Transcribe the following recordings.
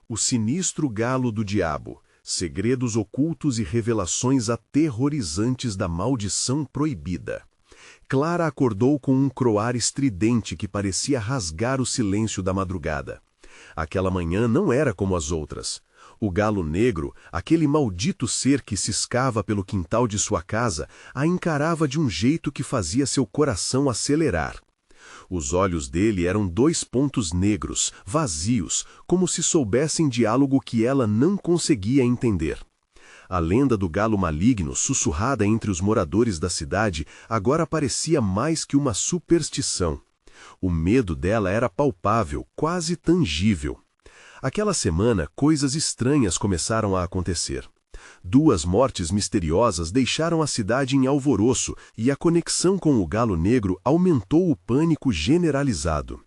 O sinistro galo do diabo, segredos ocultos e revelações aterrorizantes da maldição proibida. Clara acordou com um croar estridente que parecia rasgar o silêncio da madrugada. Aquela manhã não era como as outras. O galo negro, aquele maldito ser que ciscava pelo quintal de sua casa, a encarava de um jeito que fazia seu coração acelerar. Os olhos dele eram 2 pontos negros, vazios, como se soubessem diálogo que ela não conseguia entender. A lenda do galo maligno, sussurrada entre os moradores da cidade, agora parecia mais que uma superstição. O medo dela era palpável, quase tangível. Aquela semana, coisas estranhas começaram a acontecer. 2 mortes misteriosas deixaram a cidade em alvoroço e a conexão com o galo negro aumentou o pânico generalizado.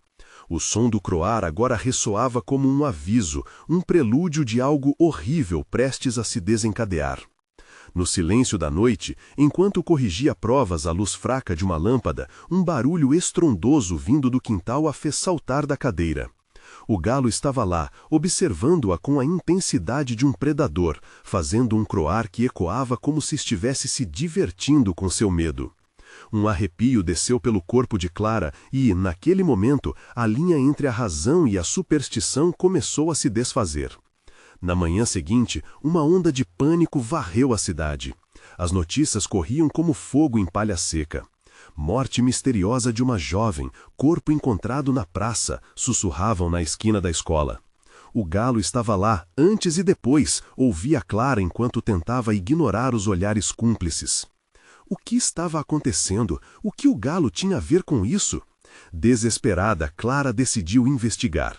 O som do croar agora ressoava como um aviso, um prelúdio de algo horrível prestes a se desencadear. No silêncio da noite, enquanto corrigia provas à luz fraca de uma lâmpada, um barulho estrondoso vindo do quintal a fez saltar da cadeira. O galo estava lá, observando-a com a intensidade de um predador, fazendo um croar que ecoava como se estivesse se divertindo com seu medo. Um arrepio desceu pelo corpo de Clara e, naquele momento, a linha entre a razão e a superstição começou a se desfazer. Na manhã seguinte, uma onda de pânico varreu a cidade. As notícias corriam como fogo em palha seca. Morte misteriosa de uma jovem, corpo encontrado na praça, sussurravam na esquina da escola. O galo estava lá, antes e depois, ouvia Clara enquanto tentava ignorar os olhares cúmplices. O que estava acontecendo? O que o galo tinha a ver com isso? Desesperada, Clara decidiu investigar.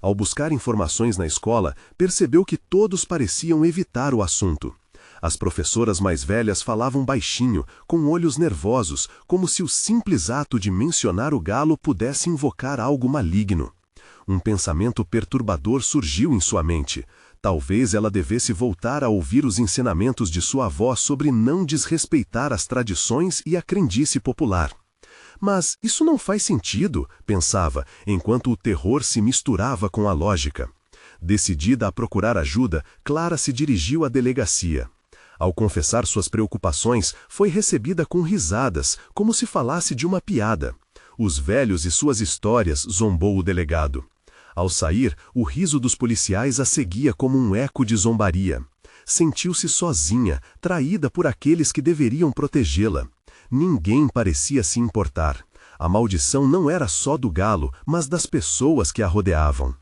Ao buscar informações na escola, percebeu que todos pareciam evitar o assunto. As professoras mais velhas falavam baixinho, com olhos nervosos, como se o simples ato de mencionar o galo pudesse invocar algo maligno. Um pensamento perturbador surgiu em sua mente. Talvez ela devesse voltar a ouvir os ensinamentos de sua avó sobre não desrespeitar as tradições e a crendice popular. Mas isso não faz sentido, pensava, enquanto o terror se misturava com a lógica. Decidida a procurar ajuda, Clara se dirigiu à delegacia. Ao confessar suas preocupações, foi recebida com risadas, como se falasse de uma piada. Os velhos e suas histórias, zombou o delegado. Ao sair, o riso dos policiais a seguia como um eco de zombaria. Sentiu-se sozinha, traída por aqueles que deveriam protegê-la. Ninguém parecia se importar. A maldição não era só do galo, mas das pessoas que a rodeavam.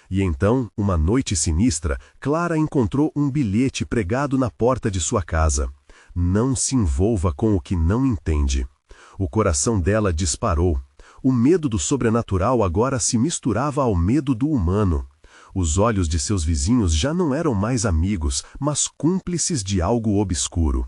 E então, uma noite sinistra, Clara encontrou um bilhete pregado na porta de sua casa. Não se envolva com o que não entende. O coração dela disparou. O medo do sobrenatural agora se misturava ao medo do humano. Os olhos de seus vizinhos já não eram mais amigos, mas cúmplices de algo obscuro.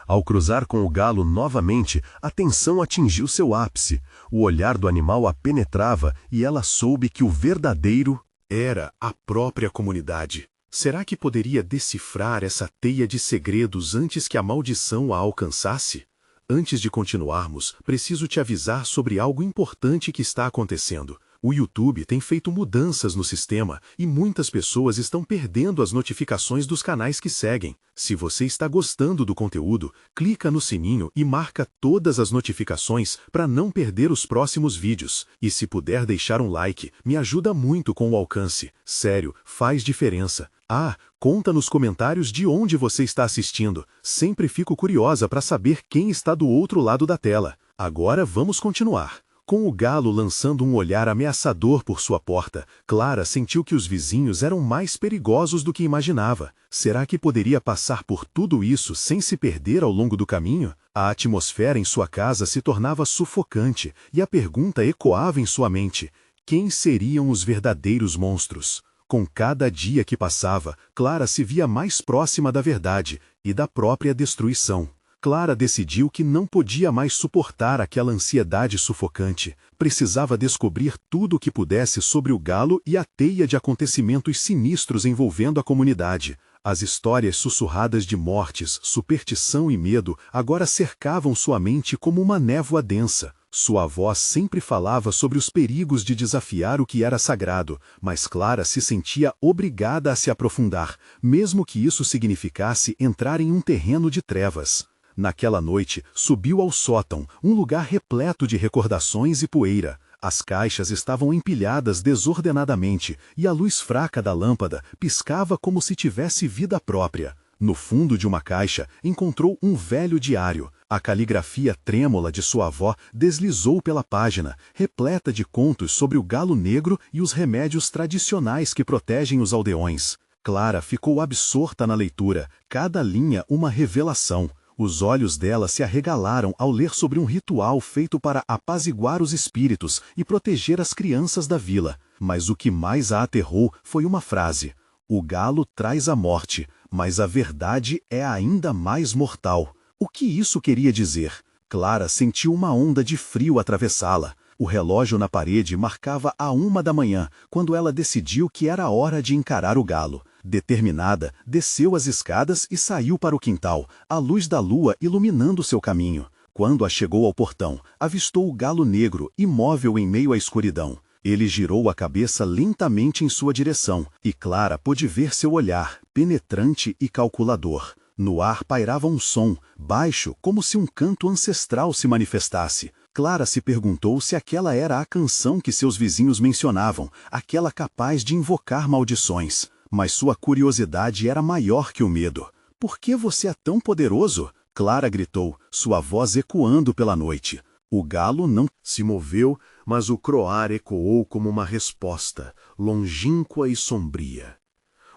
Ao cruzar com o galo novamente, a tensão atingiu seu ápice. O olhar do animal a penetrava e ela soube que o verdadeiro era a própria comunidade. Será que poderia decifrar essa teia de segredos antes que a maldição a alcançasse? Antes de continuarmos, preciso te avisar sobre algo importante que está acontecendo. O YouTube tem feito mudanças no sistema e muitas pessoas estão perdendo as notificações dos canais que seguem. Se você está gostando do conteúdo, clica no sininho e marca todas as notificações para não perder os próximos vídeos. E se puder deixar um like, me ajuda muito com o alcance. Sério, faz diferença. Ah, conta nos comentários de onde você está assistindo. Sempre fico curiosa para saber quem está do outro lado da tela. Agora vamos continuar. Com o galo lançando um olhar ameaçador por sua porta, Clara sentiu que os vizinhos eram mais perigosos do que imaginava. Será que poderia passar por tudo isso sem se perder ao longo do caminho? A atmosfera em sua casa se tornava sufocante e a pergunta ecoava em sua mente: quem seriam os verdadeiros monstros? Com cada dia que passava, Clara se via mais próxima da verdade e da própria destruição. Clara decidiu que não podia mais suportar aquela ansiedade sufocante. Precisava descobrir tudo o que pudesse sobre o galo e a teia de acontecimentos sinistros envolvendo a comunidade. As histórias sussurradas de mortes, superstição e medo agora cercavam sua mente como uma névoa densa. Sua avó sempre falava sobre os perigos de desafiar o que era sagrado, mas Clara se sentia obrigada a se aprofundar, mesmo que isso significasse entrar em um terreno de trevas. Naquela noite, subiu ao sótão, um lugar repleto de recordações e poeira. As caixas estavam empilhadas desordenadamente, e a luz fraca da lâmpada piscava como se tivesse vida própria. No fundo de uma caixa, encontrou um velho diário. A caligrafia trêmula de sua avó deslizou pela página, repleta de contos sobre o galo negro e os remédios tradicionais que protegem os aldeões. Clara ficou absorta na leitura, cada linha uma revelação. Os olhos dela se arregalaram ao ler sobre um ritual feito para apaziguar os espíritos e proteger as crianças da vila. Mas o que mais a aterrou foi uma frase: "O galo traz a morte, mas a verdade é ainda mais mortal." O que isso queria dizer? Clara sentiu uma onda de frio atravessá-la. O relógio na parede marcava a 1 da manhã, quando ela decidiu que era hora de encarar o galo. Determinada, desceu as escadas e saiu para o quintal, a luz da lua iluminando seu caminho. Quando chegou ao portão, avistou o galo negro, imóvel em meio à escuridão. Ele girou a cabeça lentamente em sua direção, e Clara pôde ver seu olhar, penetrante e calculador. No ar pairava um som, baixo, como se um canto ancestral se manifestasse. Clara se perguntou se aquela era a canção que seus vizinhos mencionavam, aquela capaz de invocar maldições. Mas sua curiosidade era maior que o medo. "Por que você é tão poderoso?" Clara gritou, sua voz ecoando pela noite. O galo não se moveu, mas o croar ecoou como uma resposta, longínqua e sombria.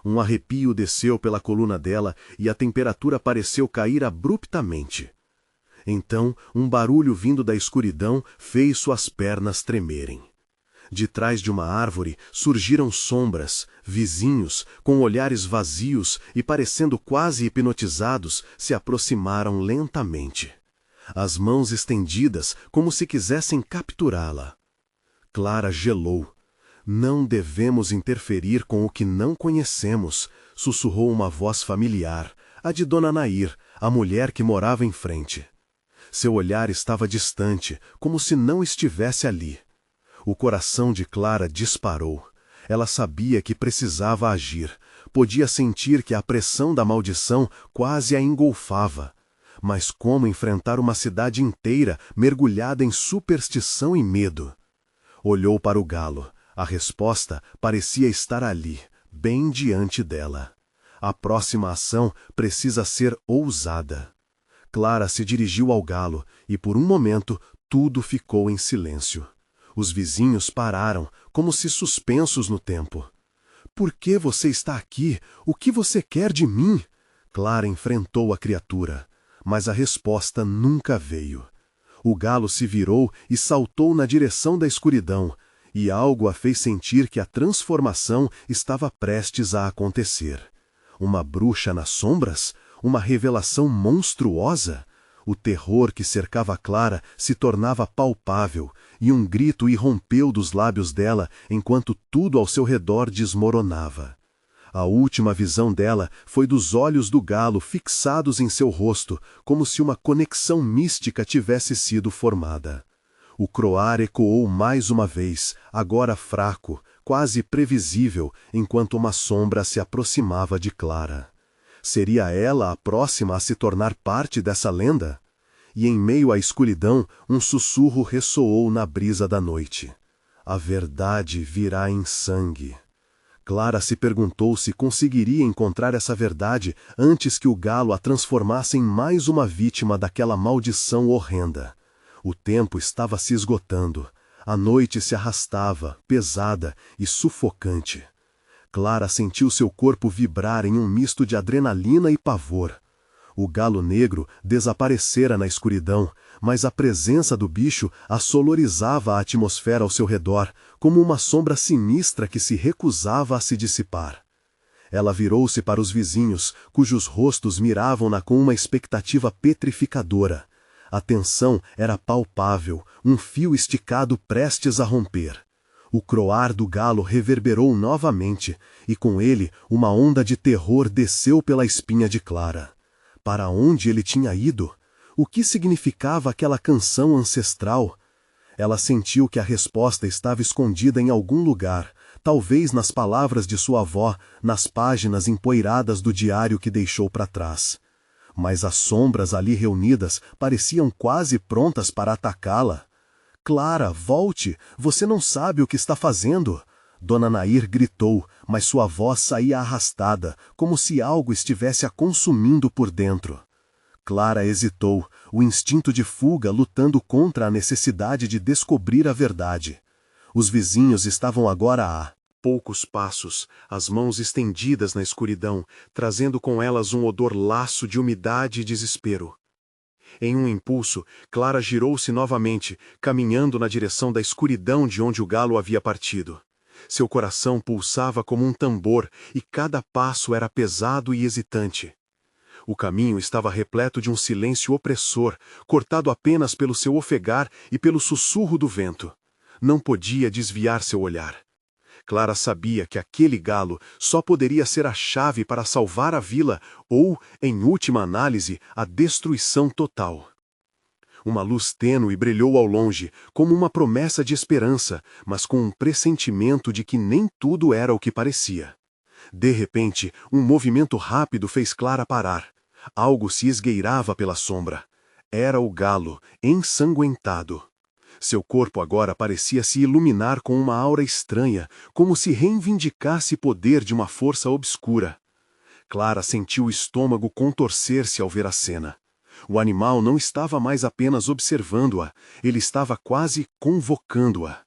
Um arrepio desceu pela coluna dela e a temperatura pareceu cair abruptamente. Então, um barulho vindo da escuridão fez suas pernas tremerem. De trás de uma árvore surgiram sombras, vizinhos, com olhares vazios e parecendo quase hipnotizados, se aproximaram lentamente. As mãos estendidas, como se quisessem capturá-la. Clara gelou. "Não devemos interferir com o que não conhecemos", sussurrou uma voz familiar, a de Dona Nair, a mulher que morava em frente. Seu olhar estava distante, como se não estivesse ali. O coração de Clara disparou. Ela sabia que precisava agir. Podia sentir que a pressão da maldição quase a engolfava. Mas como enfrentar uma cidade inteira mergulhada em superstição e medo? Olhou para o galo. A resposta parecia estar ali, bem diante dela. A próxima ação precisa ser ousada. Clara se dirigiu ao galo e, por um momento, tudo ficou em silêncio. Os vizinhos pararam, como se suspensos no tempo. "Por que você está aqui? O que você quer de mim?" Clara enfrentou a criatura, mas a resposta nunca veio. O galo se virou e saltou na direção da escuridão, e algo a fez sentir que a transformação estava prestes a acontecer. Uma bruxa nas sombras? Uma revelação monstruosa? O terror que cercava Clara se tornava palpável, e um grito irrompeu dos lábios dela enquanto tudo ao seu redor desmoronava. A última visão dela foi dos olhos do galo fixados em seu rosto, como se uma conexão mística tivesse sido formada. O croar ecoou mais uma vez, agora fraco, quase previsível, enquanto uma sombra se aproximava de Clara. Seria ela a próxima a se tornar parte dessa lenda? E em meio à escuridão, um sussurro ressoou na brisa da noite. "A verdade virá em sangue." Clara se perguntou se conseguiria encontrar essa verdade antes que o galo a transformasse em mais uma vítima daquela maldição horrenda. O tempo estava se esgotando. A noite se arrastava, pesada e sufocante. Clara sentiu seu corpo vibrar em um misto de adrenalina e pavor. O galo negro desaparecera na escuridão, mas a presença do bicho assolorizava a atmosfera ao seu redor, como uma sombra sinistra que se recusava a se dissipar. Ela virou-se para os vizinhos, cujos rostos miravam-na com uma expectativa petrificadora. A tensão era palpável, um fio esticado prestes a romper. O croar do galo reverberou novamente, e com ele uma onda de terror desceu pela espinha de Clara. Para onde ele tinha ido? O que significava aquela canção ancestral? Ela sentiu que a resposta estava escondida em algum lugar, talvez nas palavras de sua avó, nas páginas empoeiradas do diário que deixou para trás. Mas as sombras ali reunidas pareciam quase prontas para atacá-la. Clara, volte! Você não sabe o que está fazendo! Dona Nair gritou, mas sua voz saía arrastada, como se algo estivesse a consumindo por dentro. Clara hesitou, o instinto de fuga lutando contra a necessidade de descobrir a verdade. Os vizinhos estavam agora a poucos passos, as mãos estendidas na escuridão, trazendo com elas um odor laço de umidade e desespero. Em um impulso, Clara girou-se novamente, caminhando na direção da escuridão de onde o galo havia partido. Seu coração pulsava como um tambor e cada passo era pesado e hesitante. O caminho estava repleto de um silêncio opressor, cortado apenas pelo seu ofegar e pelo sussurro do vento. Não podia desviar seu olhar. Clara sabia que aquele galo só poderia ser a chave para salvar a vila ou, em última análise, a destruição total. Uma luz tênue brilhou ao longe, como uma promessa de esperança, mas com um pressentimento de que nem tudo era o que parecia. De repente, um movimento rápido fez Clara parar. Algo se esgueirava pela sombra. Era o galo, ensanguentado. Seu corpo agora parecia se iluminar com uma aura estranha, como se reivindicasse poder de uma força obscura. Clara sentiu o estômago contorcer-se ao ver a cena. O animal não estava mais apenas observando-a, ele estava quase convocando-a.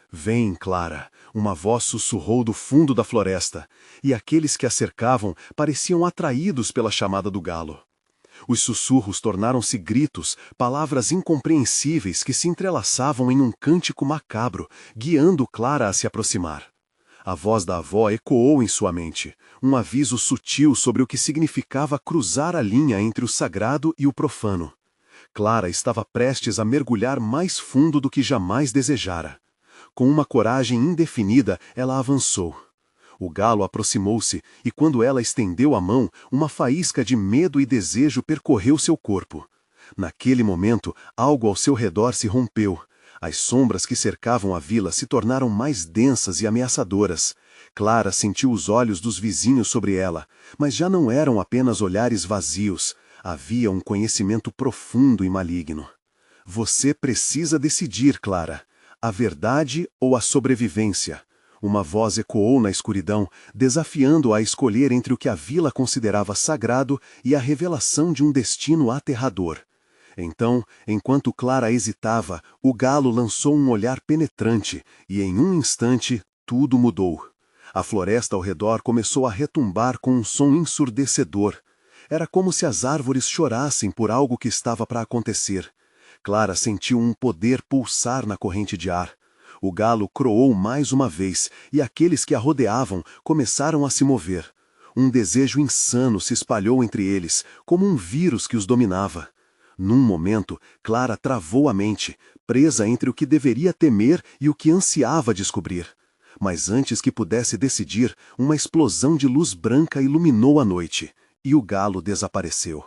Vem, Clara, uma voz sussurrou do fundo da floresta, e aqueles que a cercavam pareciam atraídos pela chamada do galo. Os sussurros tornaram-se gritos, palavras incompreensíveis que se entrelaçavam em um cântico macabro, guiando Clara a se aproximar. A voz da avó ecoou em sua mente, um aviso sutil sobre o que significava cruzar a linha entre o sagrado e o profano. Clara estava prestes a mergulhar mais fundo do que jamais desejara. Com uma coragem indefinida, ela avançou. O galo aproximou-se, e quando ela estendeu a mão, uma faísca de medo e desejo percorreu seu corpo. Naquele momento, algo ao seu redor se rompeu. As sombras que cercavam a vila se tornaram mais densas e ameaçadoras. Clara sentiu os olhos dos vizinhos sobre ela, mas já não eram apenas olhares vazios. Havia um conhecimento profundo e maligno. Você precisa decidir, Clara. A verdade ou a sobrevivência? Uma voz ecoou na escuridão, desafiando-a a escolher entre o que a vila considerava sagrado e a revelação de um destino aterrador. Então, enquanto Clara hesitava, o galo lançou um olhar penetrante, e em um instante, tudo mudou. A floresta ao redor começou a retumbar com um som ensurdecedor. Era como se as árvores chorassem por algo que estava para acontecer. Clara sentiu um poder pulsar na corrente de ar. O galo croou mais uma vez, e aqueles que a rodeavam começaram a se mover. Um desejo insano se espalhou entre eles, como um vírus que os dominava. Num momento, Clara travou a mente, presa entre o que deveria temer e o que ansiava descobrir. Mas antes que pudesse decidir, uma explosão de luz branca iluminou a noite, e o galo desapareceu.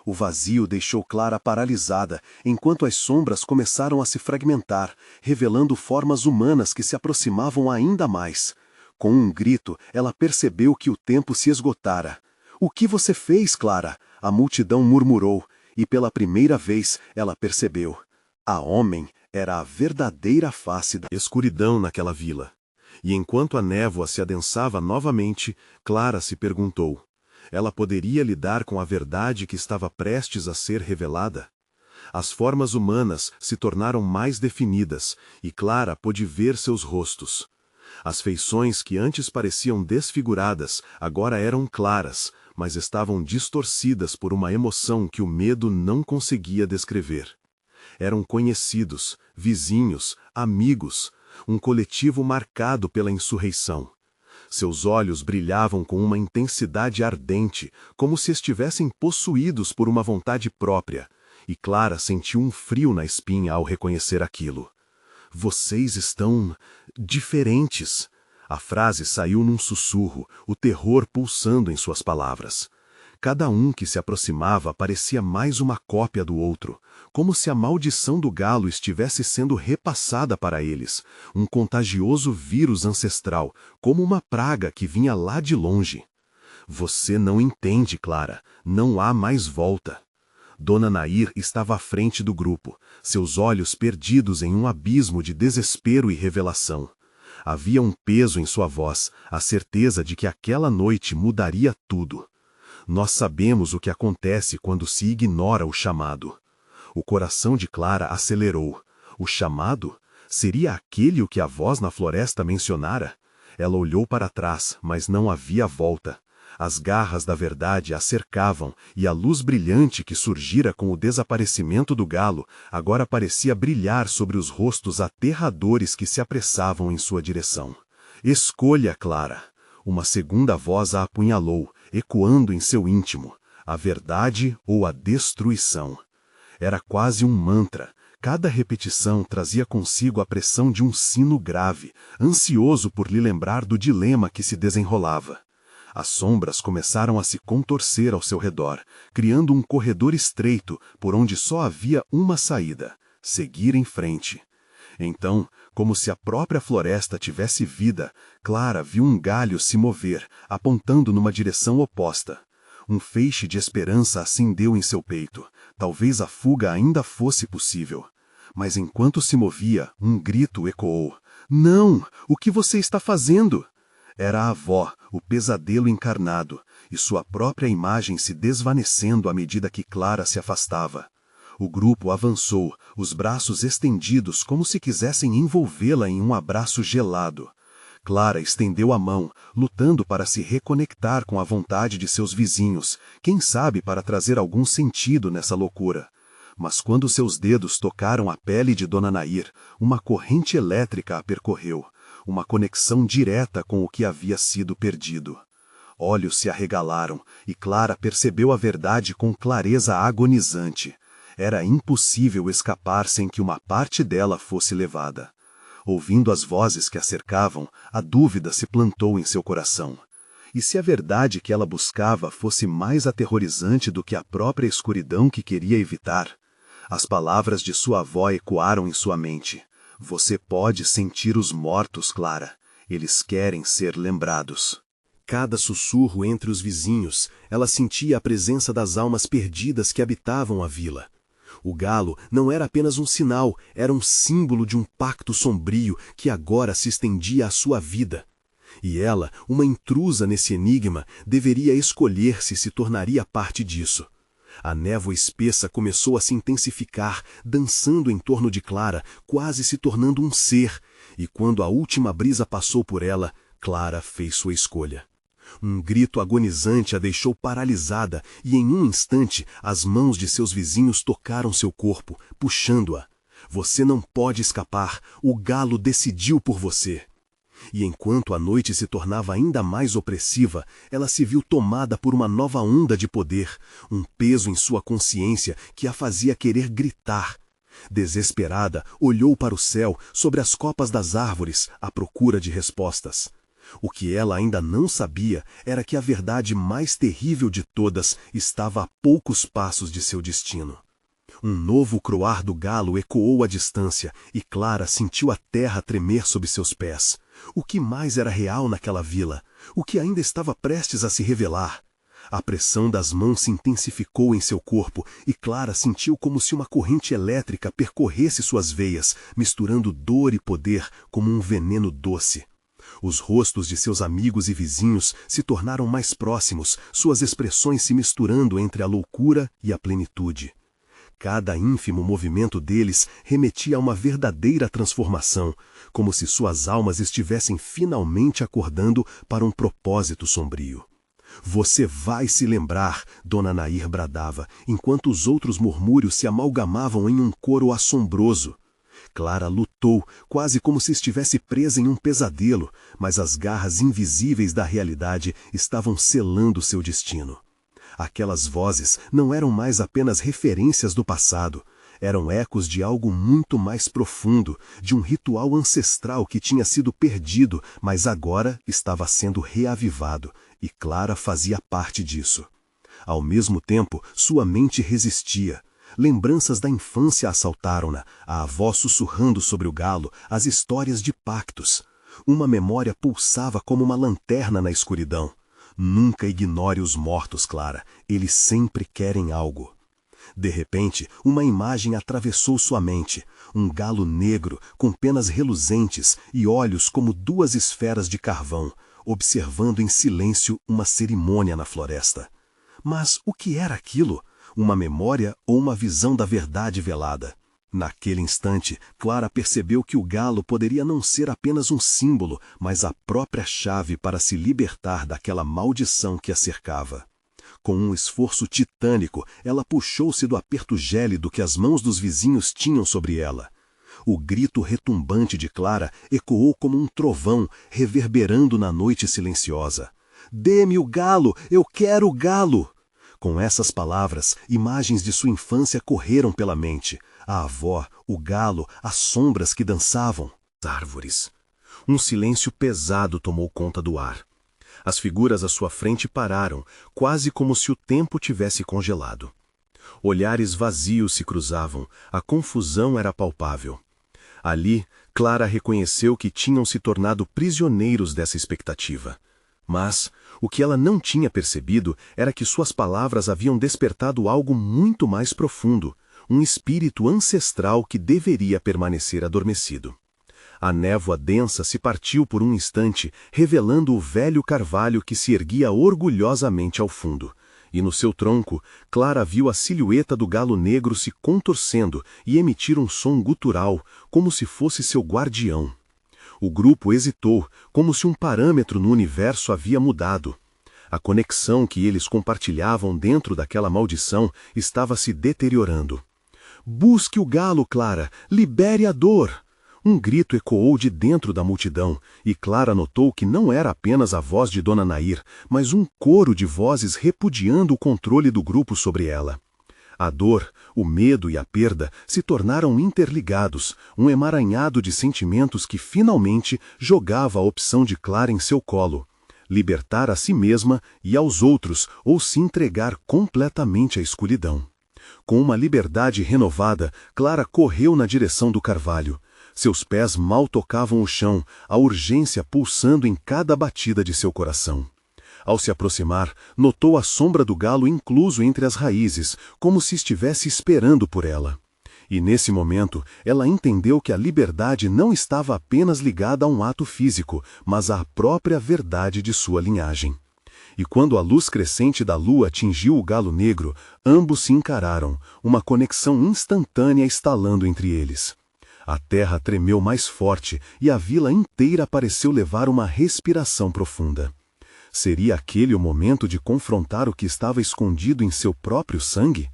O vazio deixou Clara paralisada, enquanto as sombras começaram a se fragmentar, revelando formas humanas que se aproximavam ainda mais. Com um grito, ela percebeu que o tempo se esgotara. "O que você fez, Clara?" A multidão murmurou, e pela primeira vez ela percebeu. A homem era a verdadeira face da escuridão naquela vila. E enquanto a névoa se adensava novamente, Clara se perguntou: ela poderia lidar com a verdade que estava prestes a ser revelada? As formas humanas se tornaram mais definidas, e Clara pôde ver seus rostos. As feições que antes pareciam desfiguradas agora eram claras, mas estavam distorcidas por uma emoção que o medo não conseguia descrever. Eram conhecidos, vizinhos, amigos, um coletivo marcado pela insurreição. Seus olhos brilhavam com uma intensidade ardente, como se estivessem possuídos por uma vontade própria, e Clara sentiu um frio na espinha ao reconhecer aquilo. "Vocês estão diferentes." A frase saiu num sussurro, o terror pulsando em suas palavras. Cada um que se aproximava parecia mais uma cópia do outro, como se a maldição do galo estivesse sendo repassada para eles, um contagioso vírus ancestral, como uma praga que vinha lá de longe. Você não entende, Clara, não há mais volta. Dona Nair estava à frente do grupo, seus olhos perdidos em um abismo de desespero e revelação. Havia um peso em sua voz, a certeza de que aquela noite mudaria tudo. Nós sabemos o que acontece quando se ignora o chamado. O coração de Clara acelerou. O chamado? Seria aquele o que a voz na floresta mencionara? Ela olhou para trás, mas não havia volta. As garras da verdade a cercavam, e a luz brilhante que surgira com o desaparecimento do galo agora parecia brilhar sobre os rostos aterradores que se apressavam em sua direção. Escolha, Clara! Uma segunda voz a apunhalou, ecoando em seu íntimo: a verdade ou a destruição. Era quase um mantra. Cada repetição trazia consigo a pressão de um sino grave, ansioso por lhe lembrar do dilema que se desenrolava. As sombras começaram a se contorcer ao seu redor, criando um corredor estreito por onde só havia uma saída: seguir em frente. Então, como se a própria floresta tivesse vida, Clara viu um galho se mover, apontando numa direção oposta. Um feixe de esperança acendeu em seu peito. Talvez a fuga ainda fosse possível. Mas enquanto se movia, um grito ecoou: "Não! O que você está fazendo?" Era a avó, o pesadelo encarnado, e sua própria imagem se desvanecendo à medida que Clara se afastava. O grupo avançou, os braços estendidos como se quisessem envolvê-la em um abraço gelado. Clara estendeu a mão, lutando para se reconectar com a vontade de seus vizinhos, quem sabe para trazer algum sentido nessa loucura. Mas quando seus dedos tocaram a pele de Dona Nair, uma corrente elétrica a percorreu, uma conexão direta com o que havia sido perdido. Olhos se arregalaram, e Clara percebeu a verdade com clareza agonizante. Era impossível escapar sem que uma parte dela fosse levada. Ouvindo as vozes que a cercavam, a dúvida se plantou em seu coração. E se a verdade que ela buscava fosse mais aterrorizante do que a própria escuridão que queria evitar? As palavras de sua avó ecoaram em sua mente: "Você pode sentir os mortos, Clara. Eles querem ser lembrados." Cada sussurro entre os vizinhos, ela sentia a presença das almas perdidas que habitavam a vila. O galo não era apenas um sinal, era um símbolo de um pacto sombrio que agora se estendia à sua vida. E ela, uma intrusa nesse enigma, deveria escolher se se tornaria parte disso. A névoa espessa começou a se intensificar, dançando em torno de Clara, quase se tornando um ser, e quando a última brisa passou por ela, Clara fez sua escolha. Um grito agonizante a deixou paralisada, e em um instante as mãos de seus vizinhos tocaram seu corpo, puxando-a. "Você não pode escapar, o galo decidiu por você." E enquanto a noite se tornava ainda mais opressiva, ela se viu tomada por uma nova onda de poder, um peso em sua consciência que a fazia querer gritar. Desesperada, olhou para o céu, sobre as copas das árvores, à procura de respostas. O que ela ainda não sabia era que a verdade mais terrível de todas estava a poucos passos de seu destino. Um novo croar do galo ecoou à distância, e Clara sentiu a terra tremer sob seus pés. O que mais era real naquela vila? O que ainda estava prestes a se revelar? A pressão das mãos se intensificou em seu corpo, e Clara sentiu como se uma corrente elétrica percorresse suas veias, misturando dor e poder como um veneno doce. Os rostos de seus amigos e vizinhos se tornaram mais próximos, suas expressões se misturando entre a loucura e a plenitude. Cada ínfimo movimento deles remetia a uma verdadeira transformação, como se suas almas estivessem finalmente acordando para um propósito sombrio. "Você vai se lembrar", Dona Nair bradava, enquanto os outros murmúrios se amalgamavam em um coro assombroso. Clara lutou, quase como se estivesse presa em um pesadelo, mas as garras invisíveis da realidade estavam selando seu destino. Aquelas vozes não eram mais apenas referências do passado, eram ecos de algo muito mais profundo, de um ritual ancestral que tinha sido perdido, mas agora estava sendo reavivado, e Clara fazia parte disso. Ao mesmo tempo, sua mente resistia. Lembranças da infância assaltaram-na, a avó sussurrando sobre o galo, as histórias de pactos. Uma memória pulsava como uma lanterna na escuridão. Nunca ignore os mortos, Clara. Eles sempre querem algo. De repente, uma imagem atravessou sua mente. Um galo negro, com penas reluzentes e olhos como duas esferas de carvão, observando em silêncio uma cerimônia na floresta. Mas o que era aquilo? Uma memória ou uma visão da verdade velada? Naquele instante, Clara percebeu que o galo poderia não ser apenas um símbolo, mas a própria chave para se libertar daquela maldição que a cercava. Com um esforço titânico, ela puxou-se do aperto gélido que as mãos dos vizinhos tinham sobre ela. O grito retumbante de Clara ecoou como um trovão, reverberando na noite silenciosa. "Dê-me o galo! Eu quero o galo!" Com essas palavras, imagens de sua infância correram pela mente. A avó, o galo, as sombras que dançavam. Árvores. Um silêncio pesado tomou conta do ar. As figuras à sua frente pararam, quase como se o tempo tivesse congelado. Olhares vazios se cruzavam, a confusão era palpável. Ali, Clara reconheceu que tinham se tornado prisioneiros dessa expectativa. Mas o que ela não tinha percebido era que suas palavras haviam despertado algo muito mais profundo, um espírito ancestral que deveria permanecer adormecido. A névoa densa se partiu por um instante, revelando o velho carvalho que se erguia orgulhosamente ao fundo. E no seu tronco, Clara viu a silhueta do galo negro se contorcendo e emitir um som gutural, como se fosse seu guardião. O grupo hesitou, como se um parâmetro no universo havia mudado. A conexão que eles compartilhavam dentro daquela maldição estava se deteriorando. "Busque o galo, Clara! Libere a dor!" Um grito ecoou de dentro da multidão, e Clara notou que não era apenas a voz de Dona Nair, mas um coro de vozes repudiando o controle do grupo sobre ela. A dor, o medo e a perda se tornaram interligados, um emaranhado de sentimentos que finalmente jogava a opção de Clara em seu colo. Libertar a si mesma e aos outros ou se entregar completamente à escuridão. Com uma liberdade renovada, Clara correu na direção do carvalho. Seus pés mal tocavam o chão, a urgência pulsando em cada batida de seu coração. Ao se aproximar, notou a sombra do galo incluso entre as raízes, como se estivesse esperando por ela. E nesse momento, ela entendeu que a liberdade não estava apenas ligada a um ato físico, mas à própria verdade de sua linhagem. E quando a luz crescente da lua atingiu o galo negro, ambos se encararam, uma conexão instantânea estalando entre eles. A terra tremeu mais forte e a vila inteira pareceu levar uma respiração profunda. Seria aquele o momento de confrontar o que estava escondido em seu próprio sangue?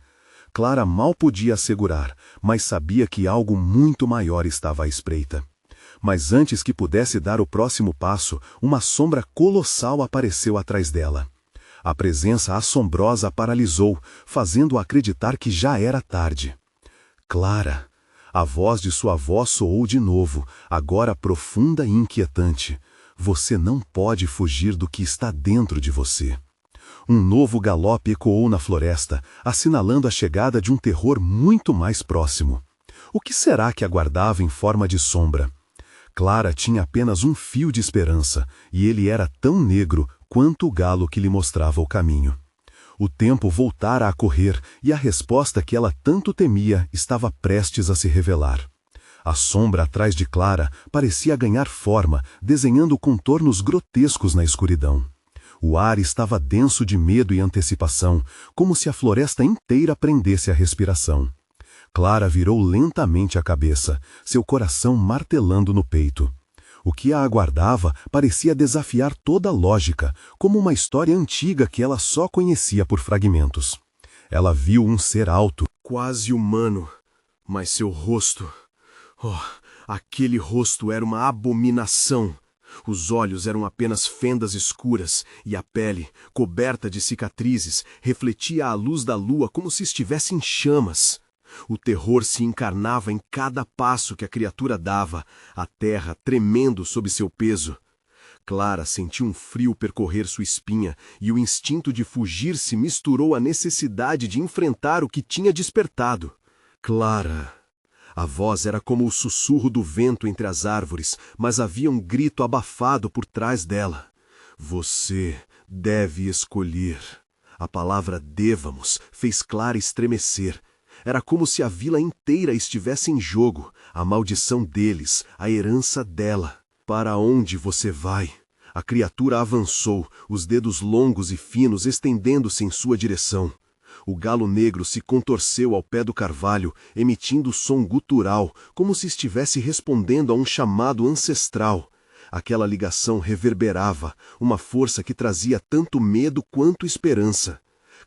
Clara mal podia assegurar, mas sabia que algo muito maior estava à espreita. Mas antes que pudesse dar o próximo passo, uma sombra colossal apareceu atrás dela. A presença assombrosa a paralisou, fazendo-a acreditar que já era tarde. "Clara!" A voz de sua avó soou de novo, agora profunda e inquietante. "Você não pode fugir do que está dentro de você." Um novo galope ecoou na floresta, assinalando a chegada de um terror muito mais próximo. O que será que aguardava em forma de sombra? Clara tinha apenas um fio de esperança, e ele era tão negro quanto o galo que lhe mostrava o caminho. O tempo voltara a correr e a resposta que ela tanto temia estava prestes a se revelar. A sombra atrás de Clara parecia ganhar forma, desenhando contornos grotescos na escuridão. O ar estava denso de medo e antecipação, como se a floresta inteira prendesse a respiração. Clara virou lentamente a cabeça, seu coração martelando no peito. O que a aguardava parecia desafiar toda a lógica, como uma história antiga que ela só conhecia por fragmentos. Ela viu um ser alto, quase humano, mas seu rosto... Oh, aquele rosto era uma abominação. Os olhos eram apenas fendas escuras, e a pele, coberta de cicatrizes, refletia a luz da lua como se estivesse em chamas. O terror se encarnava em cada passo que a criatura dava, a terra tremendo sob seu peso. Clara sentiu um frio percorrer sua espinha e o instinto de fugir se misturou à necessidade de enfrentar o que tinha despertado. Clara! A voz era como o sussurro do vento entre as árvores, mas havia um grito abafado por trás dela. Você deve escolher. A palavra "devamos" fez Clara estremecer. Era como se a vila inteira estivesse em jogo, a maldição deles, a herança dela. Para onde você vai? A criatura avançou, os dedos longos e finos estendendo-se em sua direção. O galo negro se contorceu ao pé do carvalho, emitindo som gutural, como se estivesse respondendo a um chamado ancestral. Aquela ligação reverberava, uma força que trazia tanto medo quanto esperança.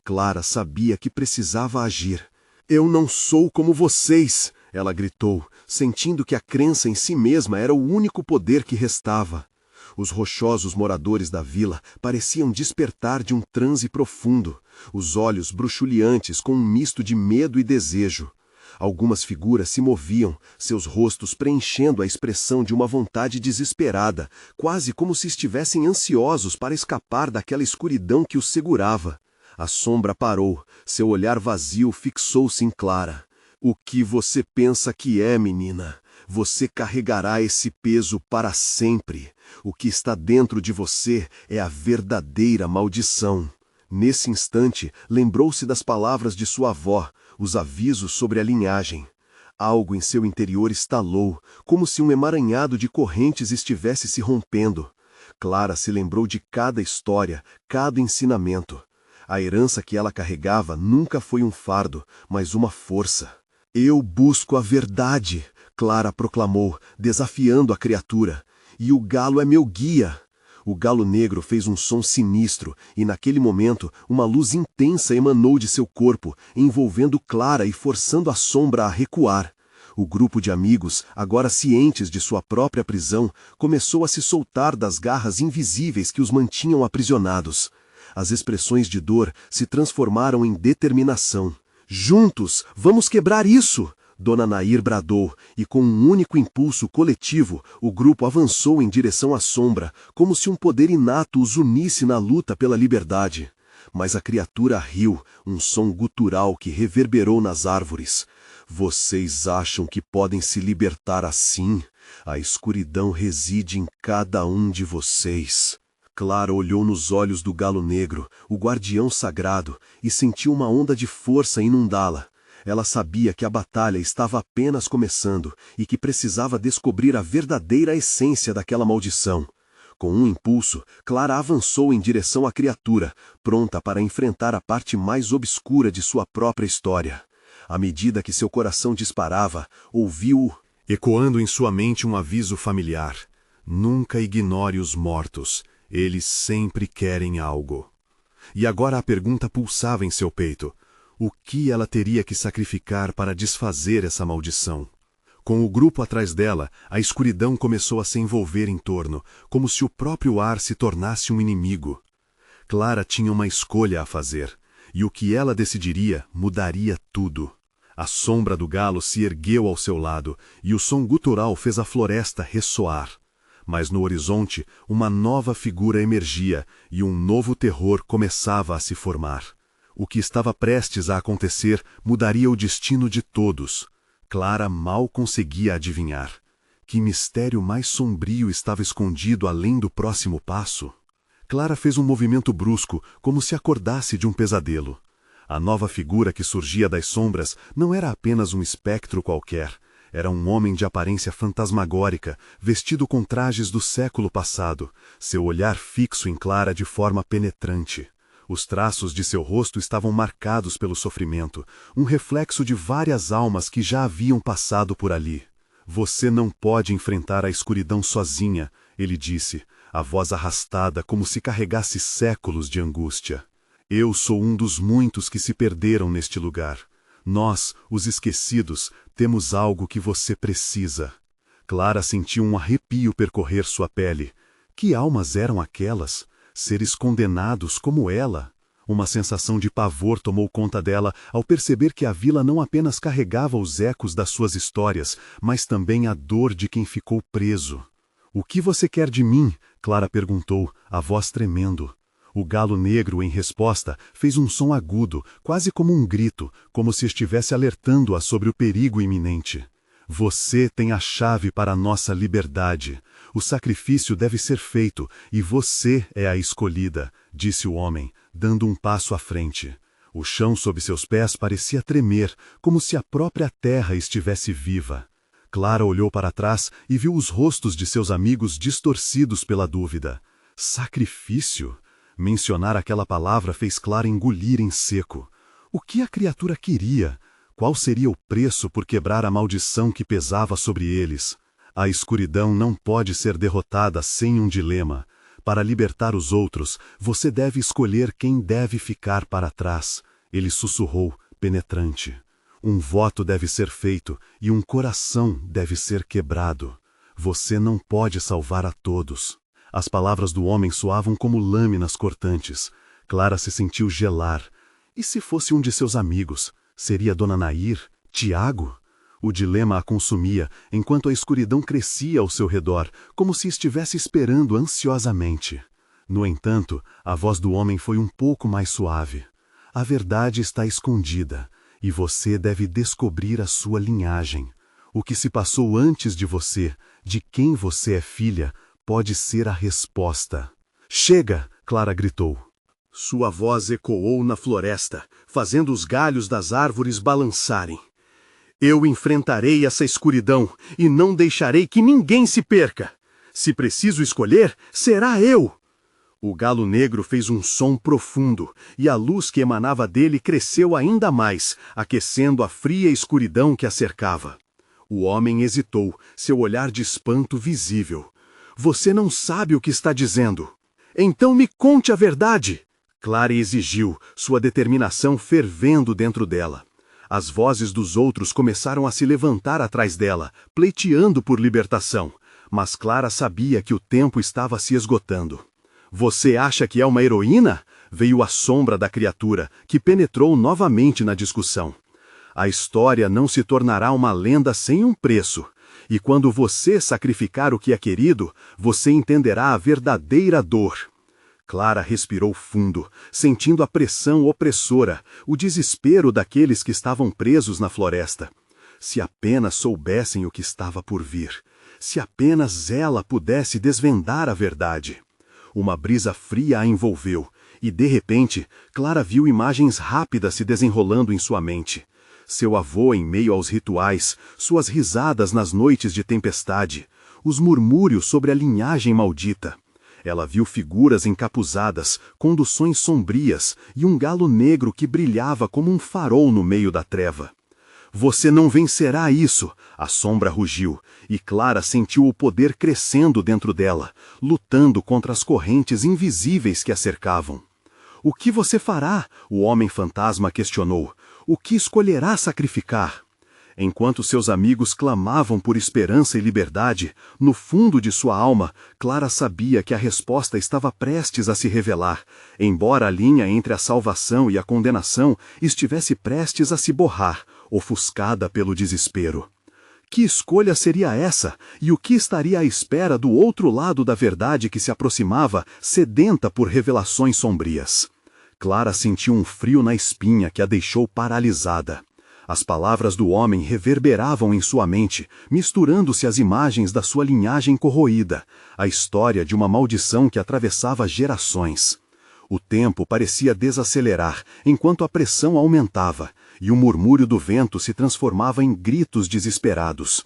Clara sabia que precisava agir. "Eu não sou como vocês!" ela gritou, sentindo que a crença em si mesma era o único poder que restava. Os rochosos moradores da vila pareciam despertar de um transe profundo, os olhos bruxuleantes com um misto de medo e desejo. Algumas figuras se moviam, seus rostos preenchendo a expressão de uma vontade desesperada, quase como se estivessem ansiosos para escapar daquela escuridão que os segurava. A sombra parou, seu olhar vazio fixou-se em Clara. "O que você pensa que é, menina? Você carregará esse peso para sempre. O que está dentro de você é a verdadeira maldição." Nesse instante, lembrou-se das palavras de sua avó, os avisos sobre a linhagem. Algo em seu interior estalou, como se um emaranhado de correntes estivesse se rompendo. Clara se lembrou de cada história, cada ensinamento. A herança que ela carregava nunca foi um fardo, mas uma força. "Eu busco a verdade", Clara proclamou, desafiando a criatura. "E o galo é meu guia." O galo negro fez um som sinistro, e naquele momento uma luz intensa emanou de seu corpo, envolvendo Clara e forçando a sombra a recuar. O grupo de amigos, agora cientes de sua própria prisão, começou a se soltar das garras invisíveis que os mantinham aprisionados. As expressões de dor se transformaram em determinação. "Juntos, vamos quebrar isso!" Dona Nair bradou, e com um único impulso coletivo, o grupo avançou em direção à sombra, como se um poder inato os unisse na luta pela liberdade. Mas a criatura riu, um som gutural que reverberou nas árvores. "Vocês acham que podem se libertar assim? A escuridão reside em cada um de vocês." Clara olhou nos olhos do galo negro, o guardião sagrado, e sentiu uma onda de força inundá-la. Ela sabia que a batalha estava apenas começando e que precisava descobrir a verdadeira essência daquela maldição. Com um impulso, Clara avançou em direção à criatura, pronta para enfrentar a parte mais obscura de sua própria história. À medida que seu coração disparava, ouviu, ecoando em sua mente um aviso familiar: "Nunca ignore os mortos, eles sempre querem algo." E agora a pergunta pulsava em seu peito: o que ela teria que sacrificar para desfazer essa maldição? Com o grupo atrás dela, a escuridão começou a se envolver em torno, como se o próprio ar se tornasse um inimigo. Clara tinha uma escolha a fazer, e o que ela decidiria mudaria tudo. A sombra do galo se ergueu ao seu lado, e o som gutural fez a floresta ressoar. Mas no horizonte, uma nova figura emergia, e um novo terror começava a se formar. O que estava prestes a acontecer mudaria o destino de todos. Clara mal conseguia adivinhar. Que mistério mais sombrio estava escondido além do próximo passo? Clara fez um movimento brusco, como se acordasse de um pesadelo. A nova figura que surgia das sombras não era apenas um espectro qualquer. Era um homem de aparência fantasmagórica, vestido com trajes do século passado, seu olhar fixo em Clara de forma penetrante. Os traços de seu rosto estavam marcados pelo sofrimento, um reflexo de várias almas que já haviam passado por ali. "Você não pode enfrentar a escuridão sozinha", ele disse, a voz arrastada como se carregasse séculos de angústia. "Eu sou um dos muitos que se perderam neste lugar. Nós, os esquecidos, temos algo que você precisa." Clara sentiu um arrepio percorrer sua pele. Que almas eram aquelas? Seres condenados como ela. Uma sensação de pavor tomou conta dela ao perceber que a vila não apenas carregava os ecos das suas histórias, mas também a dor de quem ficou preso. "O que você quer de mim?", Clara perguntou, a voz tremendo. O galo negro, em resposta, fez um som agudo, quase como um grito, como se estivesse alertando-a sobre o perigo iminente. Você tem a chave para a nossa liberdade. O sacrifício deve ser feito, e você é a escolhida, disse o homem, dando um passo à frente. O chão sob seus pés parecia tremer, como se a própria terra estivesse viva. Clara olhou para trás e viu os rostos de seus amigos distorcidos pela dúvida. Sacrifício? Mencionar aquela palavra fez Clara engolir em seco. O que a criatura queria? Qual seria o preço por quebrar a maldição que pesava sobre eles? A escuridão não pode ser derrotada sem um dilema. Para libertar os outros, você deve escolher quem deve ficar para trás. Ele sussurrou, penetrante. Um voto deve ser feito e um coração deve ser quebrado. Você não pode salvar a todos. As palavras do homem soavam como lâminas cortantes. Clara se sentiu gelar. E se fosse um de seus amigos? Seria Dona Nair? Tiago? O dilema a consumia, enquanto a escuridão crescia ao seu redor, como se estivesse esperando ansiosamente. No entanto, a voz do homem foi um pouco mais suave. A verdade está escondida, e você deve descobrir a sua linhagem. O que se passou antes de você, de quem você é filha, pode ser a resposta. Chega! Clara gritou. Sua voz ecoou na floresta, fazendo os galhos das árvores balançarem. Eu enfrentarei essa escuridão e não deixarei que ninguém se perca. Se preciso escolher, será eu. O galo negro fez um som profundo, e a luz que emanava dele cresceu ainda mais, aquecendo a fria escuridão que a cercava. O homem hesitou, seu olhar de espanto visível. Você não sabe o que está dizendo. Então me conte a verdade. Clara exigiu, sua determinação fervendo dentro dela. As vozes dos outros começaram a se levantar atrás dela, pleiteando por libertação. Mas Clara sabia que o tempo estava se esgotando. Você acha que é uma heroína? Veio a sombra da criatura, que penetrou novamente na discussão. A história não se tornará uma lenda sem um preço. E quando você sacrificar o que é querido, você entenderá a verdadeira dor. Clara respirou fundo, sentindo a pressão opressora, o desespero daqueles que estavam presos na floresta. Se apenas soubessem o que estava por vir. Se apenas ela pudesse desvendar a verdade. Uma brisa fria a envolveu, e de repente, Clara viu imagens rápidas se desenrolando em sua mente. Seu avô em meio aos rituais, suas risadas nas noites de tempestade, os murmúrios sobre a linhagem maldita. Ela viu figuras encapuzadas, conduções sombrias e um galo negro que brilhava como um farol no meio da treva. Você não vencerá isso, a sombra rugiu, e Clara sentiu o poder crescendo dentro dela, lutando contra as correntes invisíveis que a cercavam. O que você fará? O homem-fantasma questionou. O que escolherá sacrificar? Enquanto seus amigos clamavam por esperança e liberdade, no fundo de sua alma, Clara sabia que a resposta estava prestes a se revelar, embora a linha entre a salvação e a condenação estivesse prestes a se borrar, ofuscada pelo desespero. Que escolha seria essa, e o que estaria à espera do outro lado da verdade que se aproximava, sedenta por revelações sombrias? Clara sentiu um frio na espinha que a deixou paralisada. As palavras do homem reverberavam em sua mente, misturando-se às imagens da sua linhagem corroída, a história de uma maldição que atravessava gerações. O tempo parecia desacelerar, enquanto a pressão aumentava, e o murmúrio do vento se transformava em gritos desesperados.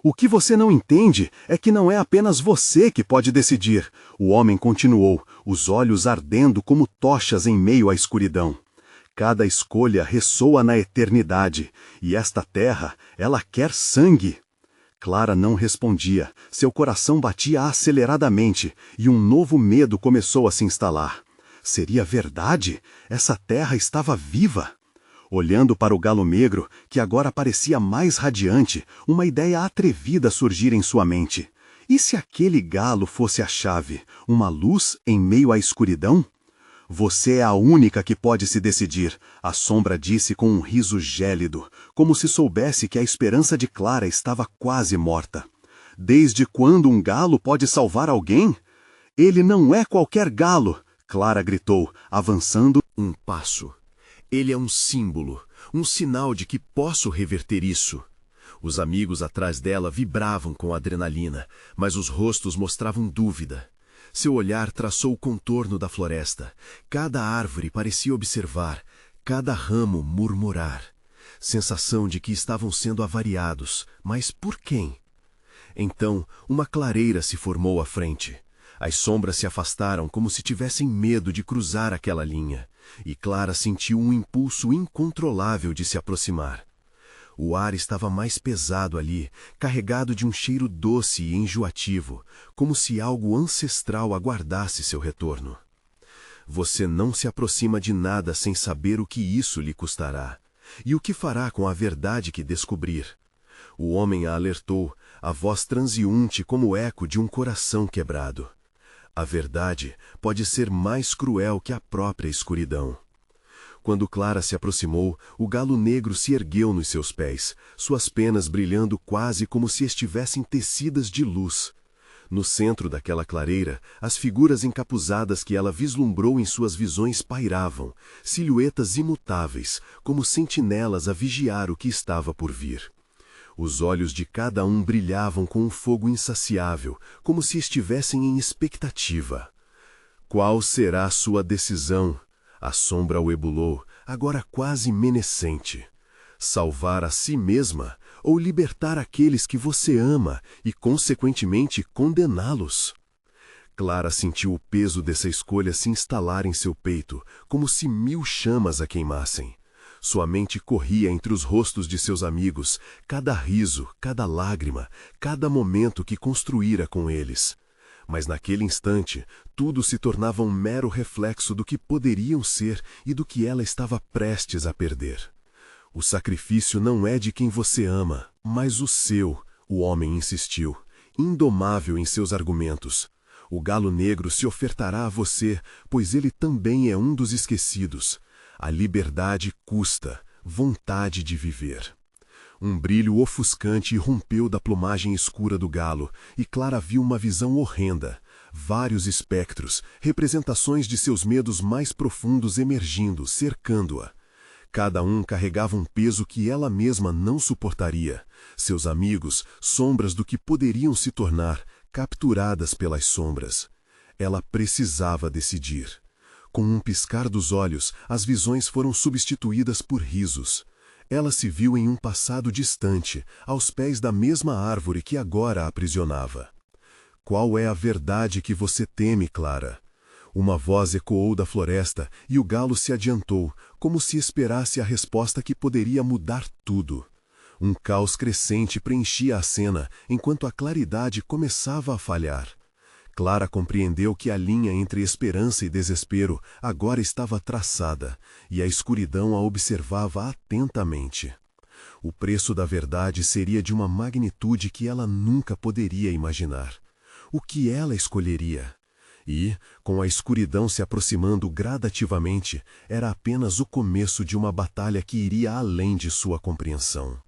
O que você não entende é que não é apenas você que pode decidir, o homem continuou, os olhos ardendo como tochas em meio à escuridão. Cada escolha ressoa na eternidade, e esta terra, ela quer sangue. Clara não respondia, seu coração batia aceleradamente, e um novo medo começou a se instalar. Seria verdade? Essa terra estava viva. Olhando para o galo negro, que agora parecia mais radiante, uma ideia atrevida surgira em sua mente. E se aquele galo fosse a chave, uma luz em meio à escuridão? Você é a única que pode se decidir, a sombra disse com um riso gélido, como se soubesse que a esperança de Clara estava quase morta. Desde quando um galo pode salvar alguém? Ele não é qualquer galo! Clara gritou, avançando um passo. Ele é um símbolo, um sinal de que posso reverter isso. Os amigos atrás dela vibravam com adrenalina, mas os rostos mostravam dúvida. Seu olhar traçou o contorno da floresta. Cada árvore parecia observar, cada ramo murmurar. Sensação de que estavam sendo avariados, mas por quem? Então, uma clareira se formou à frente. As sombras se afastaram como se tivessem medo de cruzar aquela linha, e Clara sentiu um impulso incontrolável de se aproximar. O ar estava mais pesado ali, carregado de um cheiro doce e enjoativo, como se algo ancestral aguardasse seu retorno. Você não se aproxima de nada sem saber o que isso lhe custará, e o que fará com a verdade que descobrir. O homem a alertou, a voz transeunte como o eco de um coração quebrado. A verdade pode ser mais cruel que a própria escuridão. Quando Clara se aproximou, o galo negro se ergueu nos seus pés, suas penas brilhando quase como se estivessem tecidas de luz. No centro daquela clareira, as figuras encapuzadas que ela vislumbrou em suas visões pairavam, silhuetas imutáveis, como sentinelas a vigiar o que estava por vir. Os olhos de cada um brilhavam com um fogo insaciável, como se estivessem em expectativa. Qual será a sua decisão? A sombra o ebulou, agora quase menecente. Salvar a si mesma ou libertar aqueles que você ama e, consequentemente, condená-los? Clara sentiu o peso dessa escolha se instalar em seu peito, como se 1000 chamas a queimassem. Sua mente corria entre os rostos de seus amigos, cada riso, cada lágrima, cada momento que construíra com eles. Mas naquele instante, tudo se tornava um mero reflexo do que poderiam ser e do que ela estava prestes a perder. O sacrifício não é de quem você ama, mas o seu, o homem insistiu, indomável em seus argumentos. O galo negro se ofertará a você, pois ele também é um dos esquecidos. A liberdade custa, vontade de viver. Um brilho ofuscante irrompeu da plumagem escura do galo, e Clara viu uma visão horrenda. Vários espectros, representações de seus medos mais profundos emergindo, cercando-a. Cada um carregava um peso que ela mesma não suportaria. Seus amigos, sombras do que poderiam se tornar, capturadas pelas sombras. Ela precisava decidir. Com um piscar dos olhos, as visões foram substituídas por risos. Ela se viu em um passado distante, aos pés da mesma árvore que agora a aprisionava. Qual é a verdade que você teme, Clara? Uma voz ecoou da floresta e o galo se adiantou, como se esperasse a resposta que poderia mudar tudo. Um caos crescente preenchia a cena, enquanto a claridade começava a falhar. Clara compreendeu que a linha entre esperança e desespero agora estava traçada, e a escuridão a observava atentamente. O preço da verdade seria de uma magnitude que ela nunca poderia imaginar. O que ela escolheria? E, com a escuridão se aproximando gradativamente, era apenas o começo de uma batalha que iria além de sua compreensão.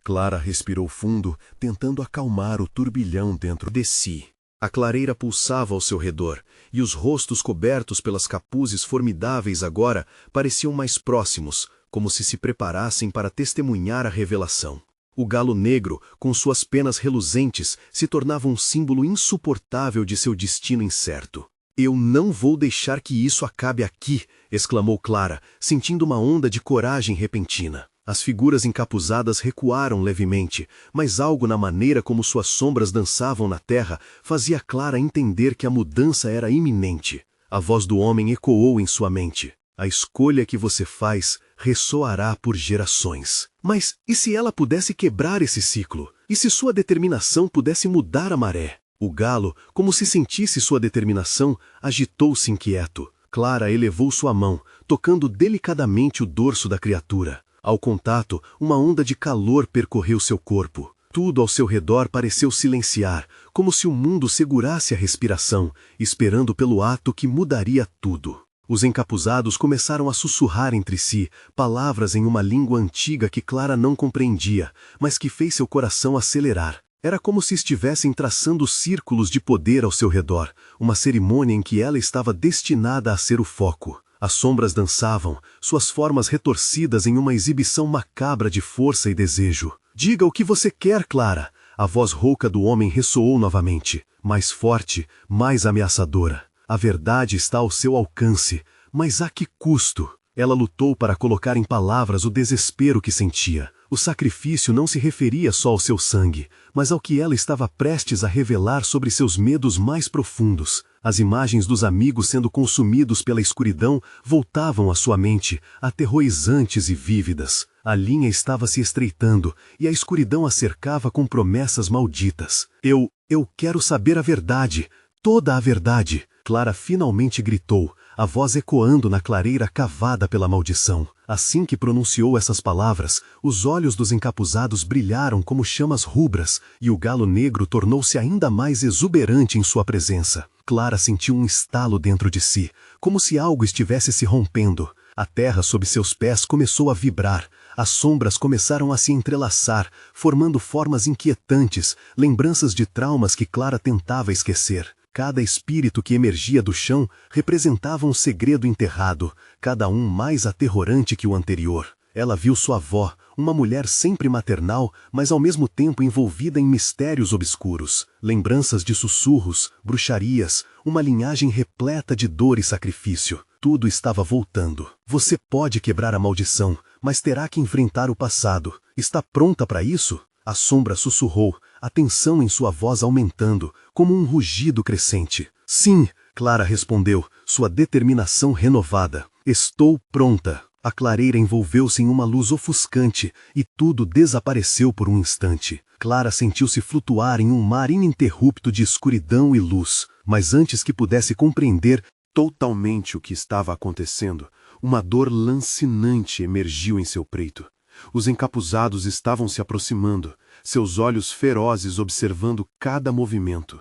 Clara respirou fundo, tentando acalmar o turbilhão dentro de si. A clareira pulsava ao seu redor, e os rostos cobertos pelas capuzes formidáveis agora pareciam mais próximos, como se preparassem para testemunhar a revelação. O galo negro, com suas penas reluzentes, se tornava um símbolo insuportável de seu destino incerto. «Eu não vou deixar que isso acabe aqui!» exclamou Clara, sentindo uma onda de coragem repentina. As figuras encapuzadas recuaram levemente, mas algo na maneira como suas sombras dançavam na terra fazia Clara entender que a mudança era iminente. A voz do homem ecoou em sua mente. A escolha que você faz ressoará por gerações. Mas e se ela pudesse quebrar esse ciclo? E se sua determinação pudesse mudar a maré? O galo, como se sentisse sua determinação, agitou-se inquieto. Clara elevou sua mão, tocando delicadamente o dorso da criatura. Ao contato, uma onda de calor percorreu seu corpo. Tudo ao seu redor pareceu silenciar, como se o mundo segurasse a respiração, esperando pelo ato que mudaria tudo. Os encapuzados começaram a sussurrar entre si, palavras em uma língua antiga que Clara não compreendia, mas que fez seu coração acelerar. Era como se estivessem traçando círculos de poder ao seu redor, uma cerimônia em que ela estava destinada a ser o foco. As sombras dançavam, suas formas retorcidas em uma exibição macabra de força e desejo. Diga o que você quer, Clara! A voz rouca do homem ressoou novamente, mais forte, mais ameaçadora. A verdade está ao seu alcance, mas a que custo? Ela lutou para colocar em palavras o desespero que sentia. O sacrifício não se referia só ao seu sangue, mas ao que ela estava prestes a revelar sobre seus medos mais profundos. As imagens dos amigos sendo consumidos pela escuridão voltavam à sua mente, aterrorizantes e vívidas. A linha estava se estreitando, e a escuridão a cercava com promessas malditas. Eu quero saber a verdade, toda a verdade. Clara finalmente gritou, a voz ecoando na clareira cavada pela maldição. Assim que pronunciou essas palavras, os olhos dos encapuzados brilharam como chamas rubras, e o galo negro tornou-se ainda mais exuberante em sua presença. Clara sentiu um estalo dentro de si, como se algo estivesse se rompendo. A terra sob seus pés começou a vibrar, as sombras começaram a se entrelaçar, formando formas inquietantes, lembranças de traumas que Clara tentava esquecer. Cada espírito que emergia do chão representava um segredo enterrado, cada um mais aterrorante que o anterior. Ela viu sua avó, uma mulher sempre maternal, mas ao mesmo tempo envolvida em mistérios obscuros, lembranças de sussurros, bruxarias, uma linhagem repleta de dor e sacrifício. Tudo estava voltando. Você pode quebrar a maldição, mas terá que enfrentar o passado. Está pronta para isso? A sombra sussurrou, a tensão em sua voz aumentando, como um rugido crescente. Sim, Clara respondeu, sua determinação renovada. Estou pronta. A clareira envolveu-se em uma luz ofuscante, e tudo desapareceu por um instante. Clara sentiu-se flutuar em um mar ininterrupto de escuridão e luz, mas antes que pudesse compreender totalmente o que estava acontecendo, uma dor lancinante emergiu em seu peito. Os encapuzados estavam se aproximando, seus olhos ferozes observando cada movimento.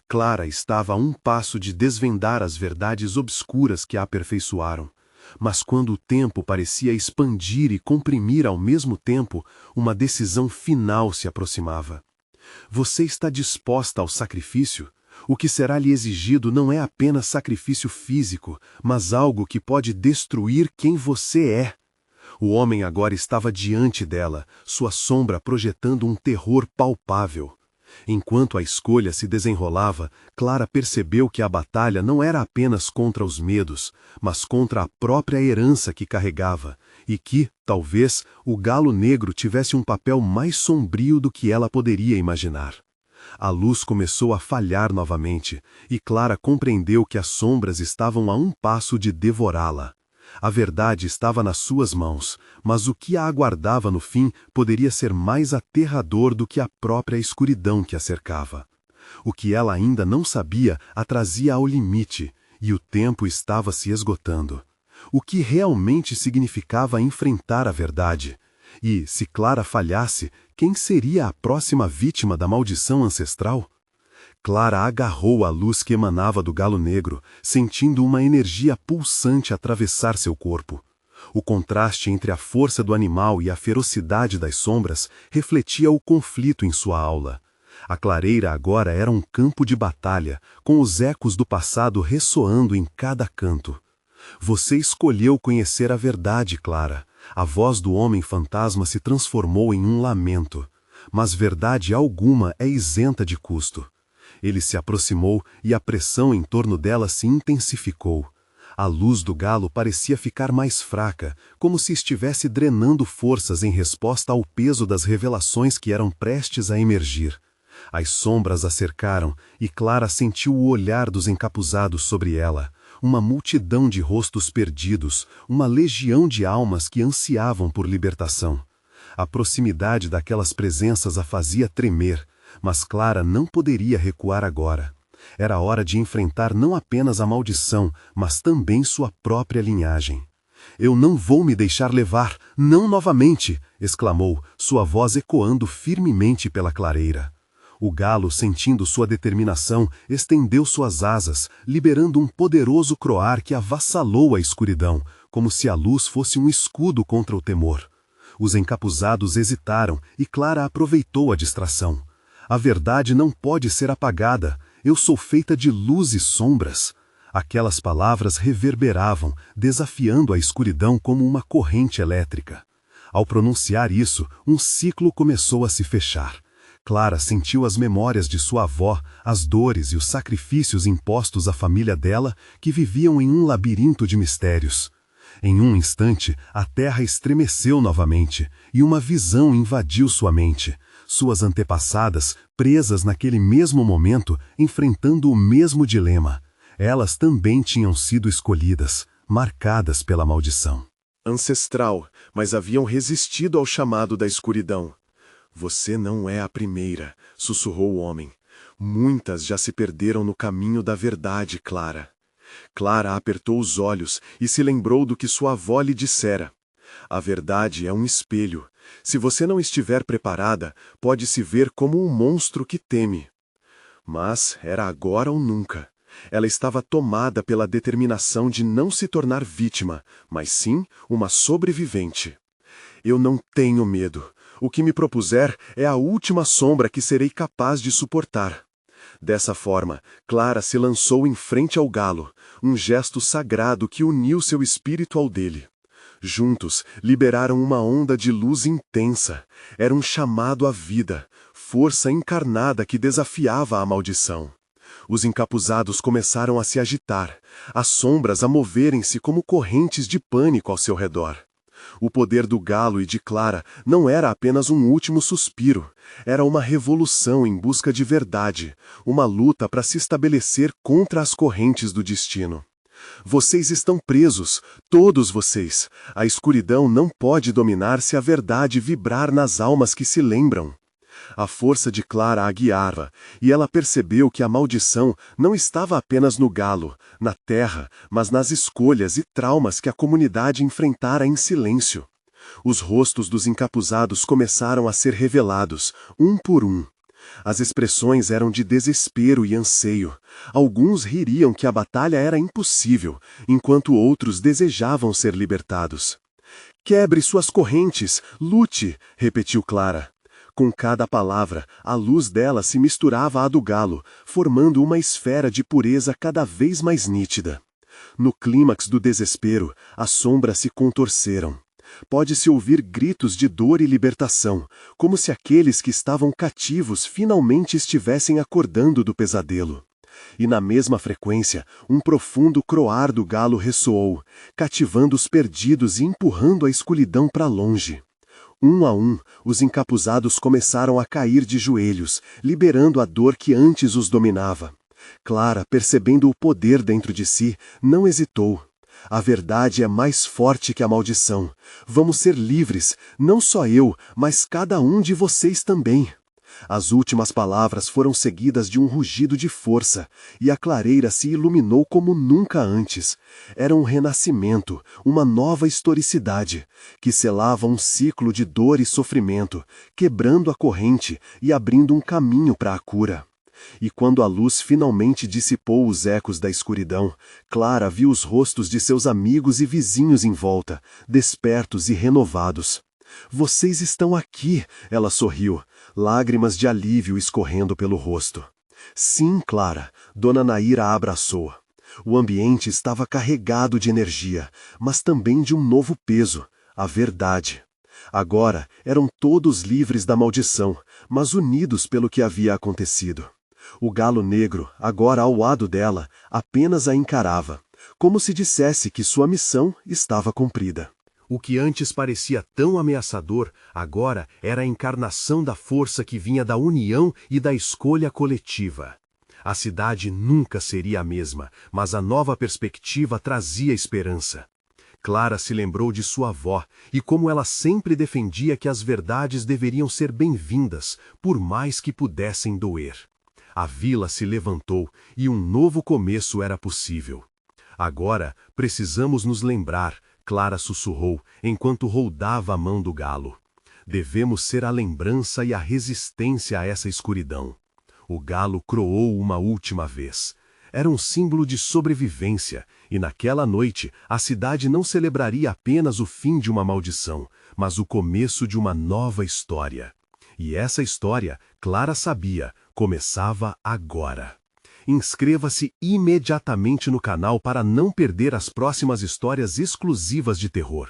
Clara estava a um passo de desvendar as verdades obscuras que a aperfeiçoaram. Mas quando o tempo parecia expandir e comprimir ao mesmo tempo, uma decisão final se aproximava. Você está disposta ao sacrifício? O que será lhe exigido não é apenas sacrifício físico, mas algo que pode destruir quem você é. O homem agora estava diante dela, sua sombra projetando um terror palpável. Enquanto a escolha se desenrolava, Clara percebeu que a batalha não era apenas contra os medos, mas contra a própria herança que carregava, e que, talvez, o galo negro tivesse um papel mais sombrio do que ela poderia imaginar. A luz começou a falhar novamente, e Clara compreendeu que as sombras estavam a um passo de devorá-la. A verdade estava nas suas mãos, mas o que a aguardava no fim poderia ser mais aterrador do que a própria escuridão que a cercava. O que ela ainda não sabia a trazia ao limite, e o tempo estava se esgotando. O que realmente significava enfrentar a verdade? E, se Clara falhasse, quem seria a próxima vítima da maldição ancestral? Clara agarrou a luz que emanava do galo negro, sentindo uma energia pulsante atravessar seu corpo. O contraste entre a força do animal e a ferocidade das sombras refletia o conflito em sua aula. A clareira agora era um campo de batalha, com os ecos do passado ressoando em cada canto. Você escolheu conhecer a verdade, Clara. A voz do homem-fantasma se transformou em um lamento. Mas verdade alguma é isenta de custo. Ele se aproximou e a pressão em torno dela se intensificou. A luz do galo parecia ficar mais fraca, como se estivesse drenando forças em resposta ao peso das revelações que eram prestes a emergir. As sombras a cercaram e Clara sentiu o olhar dos encapuzados sobre ela, uma multidão de rostos perdidos, uma legião de almas que ansiavam por libertação. A proximidade daquelas presenças a fazia tremer, mas Clara não poderia recuar agora. Era hora de enfrentar não apenas a maldição, mas também sua própria linhagem. Eu não vou me deixar levar, não novamente, exclamou, sua voz ecoando firmemente pela clareira. O galo, sentindo sua determinação, estendeu suas asas, liberando um poderoso croar que avassalou a escuridão, como se a luz fosse um escudo contra o temor. Os encapuzados hesitaram e Clara aproveitou a distração. A verdade não pode ser apagada. Eu sou feita de luz e sombras. Aquelas palavras reverberavam, desafiando a escuridão como uma corrente elétrica. Ao pronunciar isso, um ciclo começou a se fechar. Clara sentiu as memórias de sua avó, as dores e os sacrifícios impostos à família dela, que viviam em um labirinto de mistérios. Em um instante, a terra estremeceu novamente, e uma visão invadiu sua mente. Suas antepassadas, presas naquele mesmo momento, enfrentando o mesmo dilema. Elas também tinham sido escolhidas, marcadas pela maldição. Ancestral, mas haviam resistido ao chamado da escuridão. Você não é a primeira, sussurrou o homem. Muitas já se perderam no caminho da verdade, Clara. Clara apertou os olhos e se lembrou do que sua avó lhe dissera. A verdade é um espelho. Se você não estiver preparada, pode se ver como um monstro que teme. Mas era agora ou nunca. Ela estava tomada pela determinação de não se tornar vítima, mas sim uma sobrevivente. Eu não tenho medo. O que me propuser é a última sombra que serei capaz de suportar. Dessa forma, Clara se lançou em frente ao galo, um gesto sagrado que uniu seu espírito ao dele. Juntos, liberaram uma onda de luz intensa. Era um chamado à vida, força encarnada que desafiava a maldição. Os encapuzados começaram a se agitar, as sombras a moverem-se como correntes de pânico ao seu redor. O poder do galo e de Clara não era apenas um último suspiro, era uma revolução em busca de verdade, uma luta para se estabelecer contra as correntes do destino. Vocês estão presos, todos vocês. A escuridão não pode dominar se a verdade vibrar nas almas que se lembram. A força de Clara a guiava, e ela percebeu que a maldição não estava apenas no galo, na terra, mas nas escolhas e traumas que a comunidade enfrentara em silêncio. Os rostos dos encapuzados começaram a ser revelados, um por um. As expressões eram de desespero e anseio. Alguns ririam que a batalha era impossível, enquanto outros desejavam ser libertados. «Quebre suas correntes, lute!» repetiu Clara. Com cada palavra, a luz dela se misturava à do galo, formando uma esfera de pureza cada vez mais nítida. No clímax do desespero, as sombras se contorceram. Pode-se ouvir gritos de dor e libertação, como se aqueles que estavam cativos finalmente estivessem acordando do pesadelo. E na mesma frequência, um profundo croar do galo ressoou, cativando os perdidos e empurrando a escuridão para longe. Um a um, os encapuzados começaram a cair de joelhos, liberando a dor que antes os dominava. Clara, percebendo o poder dentro de si, não hesitou. A verdade é mais forte que a maldição. Vamos ser livres, não só eu, mas cada um de vocês também. As últimas palavras foram seguidas de um rugido de força, e a clareira se iluminou como nunca antes. Era um renascimento, uma nova historicidade, que selava um ciclo de dor e sofrimento, quebrando a corrente e abrindo um caminho para a cura. E quando a luz finalmente dissipou os ecos da escuridão, Clara viu os rostos de seus amigos e vizinhos em volta, despertos e renovados. «Vocês estão aqui!» ela sorriu, lágrimas de alívio escorrendo pelo rosto. «Sim, Clara!» Dona Naíra a abraçou. O ambiente estava carregado de energia, mas também de um novo peso, a verdade. Agora eram todos livres da maldição, mas unidos pelo que havia acontecido. O galo negro, agora ao lado dela, apenas a encarava, como se dissesse que sua missão estava cumprida. O que antes parecia tão ameaçador, agora era a encarnação da força que vinha da união e da escolha coletiva. A cidade nunca seria a mesma, mas a nova perspectiva trazia esperança. Clara se lembrou de sua avó e como ela sempre defendia que as verdades deveriam ser bem-vindas, por mais que pudessem doer. A vila se levantou e um novo começo era possível. Agora precisamos nos lembrar, Clara sussurrou, enquanto roldava a mão do galo. Devemos ser a lembrança e a resistência a essa escuridão. O galo croou uma última vez. Era um símbolo de sobrevivência, e naquela noite a cidade não celebraria apenas o fim de uma maldição, mas o começo de uma nova história. E essa história, Clara sabia, começava agora. Inscreva-se imediatamente no canal para não perder as próximas histórias exclusivas de terror.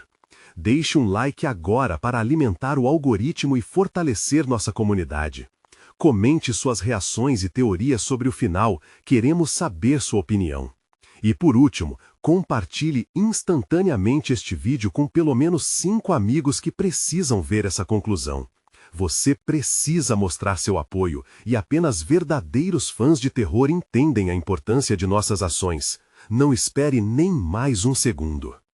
Deixe um like agora para alimentar o algoritmo e fortalecer nossa comunidade. Comente suas reações e teorias sobre o final, queremos saber sua opinião. E por último, compartilhe instantaneamente este vídeo com pelo menos 5 amigos que precisam ver essa conclusão. Você precisa mostrar seu apoio, e apenas verdadeiros fãs de terror entendem a importância de nossas ações. Não espere nem mais um segundo.